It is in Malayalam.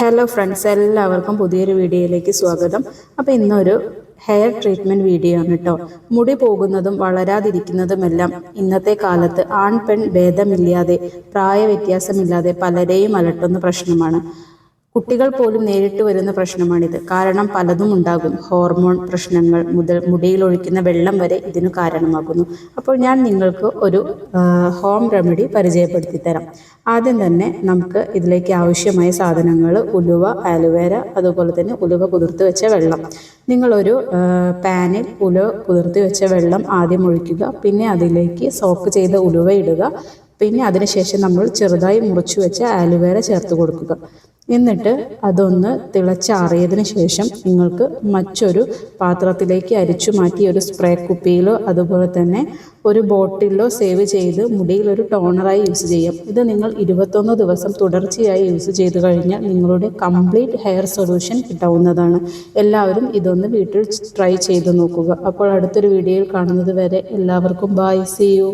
ഹലോ ഫ്രണ്ട്സ്, എല്ലാവർക്കും പുതിയൊരു വീഡിയോയിലേക്ക് സ്വാഗതം. അപ്പോൾ ഇന്നൊരു ഹെയർ ട്രീറ്റ്മെൻറ്റ് വീഡിയോ ആണ് കേട്ടോ. മുടി പോകുന്നതും വളരാതിരിക്കുന്നതുമെല്ലാം ഇന്നത്തെ കാലത്ത് ആൺ പെൺ ഭേദമില്ലാതെ, പ്രായ വ്യത്യാസമില്ലാതെ പലരെയും അലട്ടുന്ന പ്രശ്നമാണ്. കുട്ടികൾ പോലും നേരിട്ട് വരുന്ന പ്രശ്നമാണിത്. കാരണം പലതും ഉണ്ടാകും. ഹോർമോൺ പ്രശ്നങ്ങൾ മുതൽ മുടിയിൽ ഒഴിക്കുന്ന വെള്ളം വരെ ഇതിനു കാരണമാകുന്നു. അപ്പോൾ ഞാൻ നിങ്ങൾക്ക് ഒരു ഹോം റെമഡി പരിചയപ്പെടുത്തി തരാം. ആദ്യം തന്നെ നമുക്ക് ഇതിലേക്ക് ആവശ്യമായ സാധനങ്ങൾ: ഉലുവ, ആലുവേര, അതുപോലെ തന്നെ ഉലുവ കുതിർത്ത് വെച്ച വെള്ളം. നിങ്ങളൊരു പാനിൽ ഉലുവ കുതിർത്ത് വെച്ച വെള്ളം ആദ്യം ഒഴിക്കുക. പിന്നെ അതിലേക്ക് സോക്ക് ചെയ്ത ഉലുവ ഇടുക. പിന്നെ അതിനുശേഷം നമ്മൾ ചെറുതായി മുറിച്ചു വെച്ച ആലുവേര ചേർത്ത് കൊടുക്കുക. എന്നിട്ട് അതൊന്ന് തിളച്ചാറിയതിന് ശേഷം നിങ്ങൾക്ക് മറ്റൊരു പാത്രത്തിലേക്ക് അരിച്ചു മാറ്റി ഒരു സ്പ്രേ കുപ്പിയിലോ അതുപോലെ തന്നെ ഒരു ബോട്ടിലോ സേവ് ചെയ്ത് മുടിയിൽ ഒരു ടോണറായി യൂസ് ചെയ്യാം. ഇത് നിങ്ങൾ 21 ദിവസം തുടർച്ചയായി യൂസ് ചെയ്ത് കഴിഞ്ഞാൽ നിങ്ങളുടെ കംപ്ലീറ്റ് ഹെയർ സൊല്യൂഷൻ കിട്ടാവുന്നതാണ്. എല്ലാവരും ഇതൊന്ന് വീട്ടിൽ ട്രൈ ചെയ്ത് നോക്കുക. അപ്പോൾ അടുത്തൊരു വീഡിയോയിൽ കാണുന്നത് വരെ എല്ലാവർക്കും ബൈ, സീ യു.